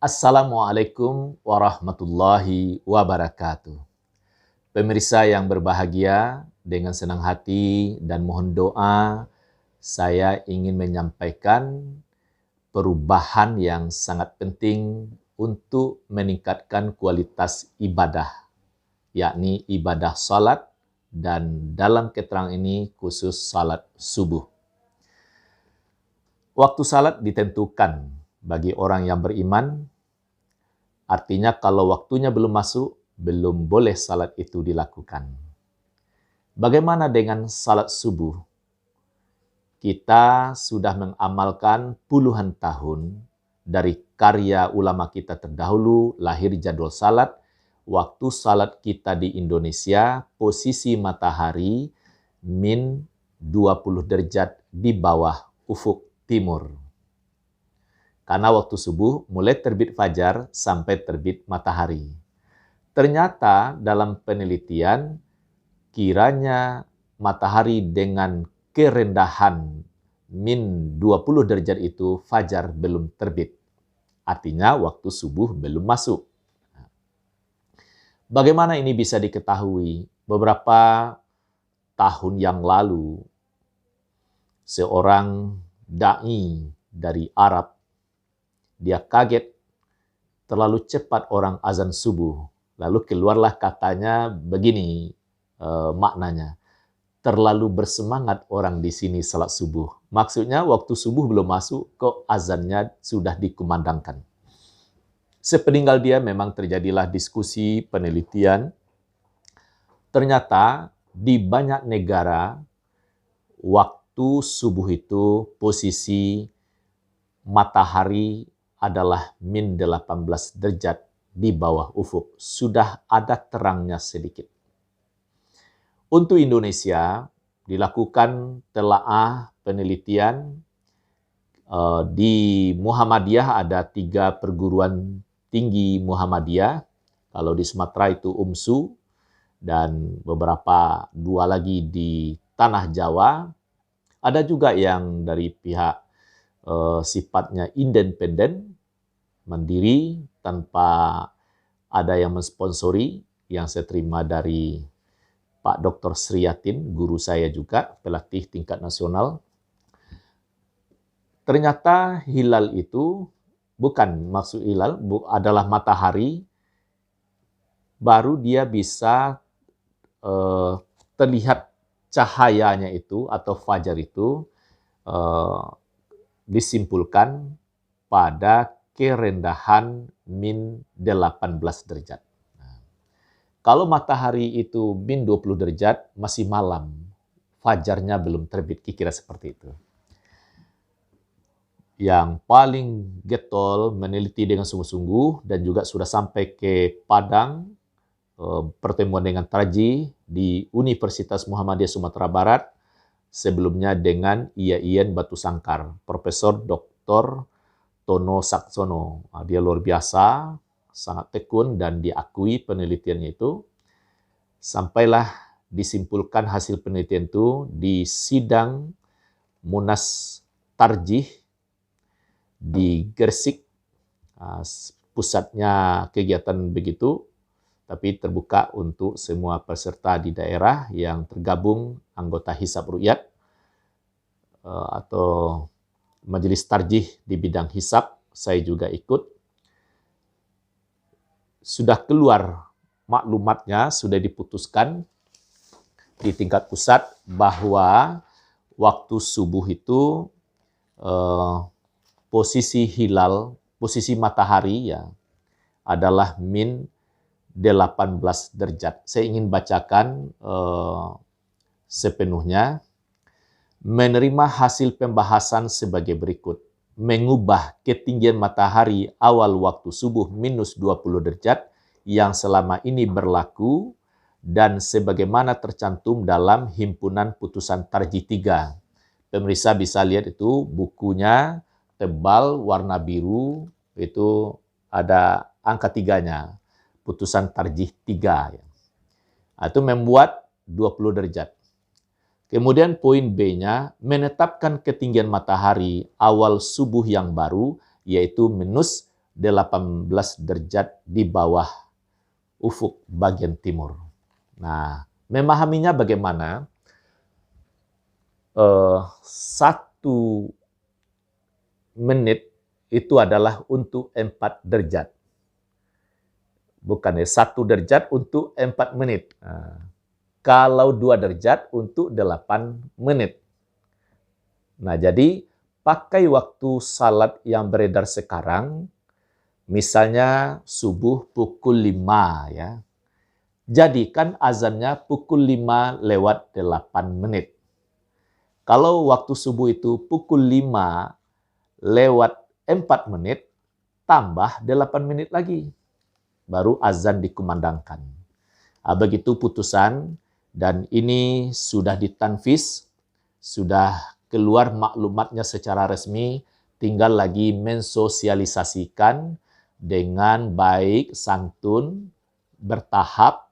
Assalamualaikum warahmatullahi wabarakatuh. Pemirsa yang berbahagia, dengan senang hati dan mohon doa, saya ingin menyampaikan perubahan yang sangat penting untuk meningkatkan kualitas ibadah, yakni ibadah salat, dan dalam keterangan ini khusus salat subuh. Waktu salat ditentukan bagi orang yang beriman, artinya kalau waktunya belum masuk, belum boleh salat itu dilakukan. Bagaimana dengan salat subuh? Kita sudah mengamalkan puluhan tahun dari karya ulama kita terdahulu, lahir jadwal salat. Waktu salat kita di Indonesia, posisi matahari min 20 derajat di bawah ufuk timur. Karena waktu subuh mulai terbit fajar sampai terbit matahari. Ternyata dalam penelitian, kiranya matahari dengan kerendahan min 20 derajat itu fajar belum terbit. Artinya waktu subuh belum masuk. Bagaimana ini bisa diketahui? Beberapa tahun yang lalu, seorang da'i dari Arab, dia kaget terlalu cepat orang azan subuh. Lalu keluarlah katanya begini maknanya. Terlalu bersemangat orang di sini salat subuh. Maksudnya waktu subuh belum masuk, kok azannya sudah dikumandangkan. Sepeninggal dia memang terjadilah diskusi, penelitian. Ternyata di banyak negara, waktu subuh itu posisi matahari adalah min 18 derajat di bawah ufuk. Sudah ada terangnya sedikit. Untuk Indonesia, dilakukan telaah penelitian. Di Muhammadiyah ada 3 perguruan tinggi Muhammadiyah. Kalau di Sumatera itu UMSU, dan beberapa 2 lagi di Tanah Jawa. Ada juga yang dari pihak sifatnya independen, mandiri, tanpa ada yang mensponsori, yang saya terima dari Pak Dr. Sriyatin, guru saya juga, pelatih tingkat nasional. Ternyata hilal itu bukan maksud hilal, adalah matahari, baru dia bisa terlihat cahayanya itu atau fajar itu disimpulkan pada kerendahan min 18 derajat. Kalau matahari itu min 20 derajat, masih malam. Fajarnya belum terbit, kira-kira seperti itu. Yang paling getol meneliti dengan sungguh-sungguh dan juga sudah sampai ke Padang, pertemuan dengan Tarji di Universitas Muhammadiyah Sumatera Barat, sebelumnya dengan IAIN Batu Sangkar, Profesor Dr. Tono Saksono. Dia luar biasa, sangat tekun dan diakui penelitiannya itu. Sampailah disimpulkan hasil penelitian itu di sidang Munas Tarjih di Gresik, pusatnya kegiatan begitu, tapi terbuka untuk semua peserta di daerah yang tergabung anggota Hisab Ru'yat atau Majelis Tarjih di bidang hisab. Saya juga ikut. Sudah keluar maklumatnya, sudah diputuskan di tingkat pusat bahwa waktu subuh itu posisi hilal, posisi matahari ya adalah min 18 derajat. Saya ingin bacakan sepenuhnya. Menerima hasil pembahasan sebagai berikut. Mengubah ketinggian matahari awal waktu subuh minus 20 derajat yang selama ini berlaku dan sebagaimana tercantum dalam himpunan putusan Tarjih 3. Pemirsa bisa lihat itu bukunya tebal warna biru, itu ada angka 3-nya. Putusan Tarjih 3. Itu membuat 20 derajat. Kemudian poin B-nya, menetapkan ketinggian matahari awal subuh yang baru, yaitu minus 18 derajat di bawah ufuk bagian timur. Nah, memahaminya bagaimana? 1 menit itu adalah untuk 4 derajat. Bukan ya, 1 derajat untuk 4 menit. Nah, kalau 2 derajat untuk 8 menit. Nah, jadi pakai waktu salat yang beredar sekarang, misalnya subuh pukul 5 ya. Jadikan azannya pukul 5 lewat 8 menit. Kalau waktu subuh itu pukul 5 lewat 4 menit, tambah 8 menit lagi. Baru azan dikumandangkan. Begitu putusan, dan ini sudah ditanfis, sudah keluar maklumatnya secara resmi, tinggal lagi mensosialisasikan dengan baik, santun, bertahap,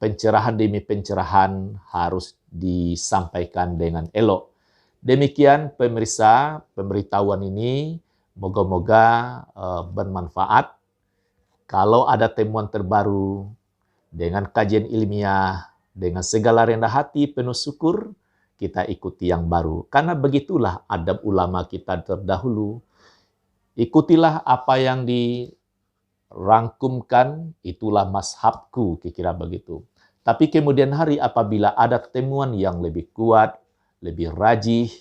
pencerahan demi pencerahan harus disampaikan dengan elok. Demikian pemirsa, pemberitahuan ini moga-moga bermanfaat. Kalau ada temuan terbaru dengan kajian ilmiah, dengan segala rendah hati penuh syukur, kita ikuti yang baru. Karena begitulah adab ulama kita terdahulu. Ikutilah apa yang dirangkumkan, itulah mazhabku, kira-kira begitu. Tapi kemudian hari apabila ada temuan yang lebih kuat, lebih rajih,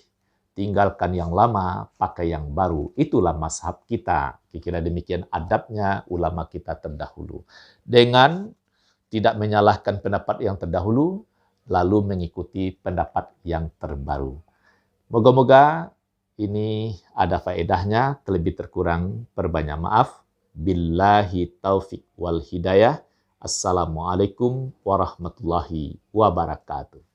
tinggalkan yang lama, pakai yang baru. Itulah mazhab kita. Kira-kira demikian adabnya ulama kita terdahulu. Dengan tidak menyalahkan pendapat yang terdahulu, lalu mengikuti pendapat yang terbaru. Moga-moga ini ada faedahnya, terlebih terkurang perbanyak maaf. Billahi taufik wal hidayah. Assalamualaikum warahmatullahi wabarakatuh.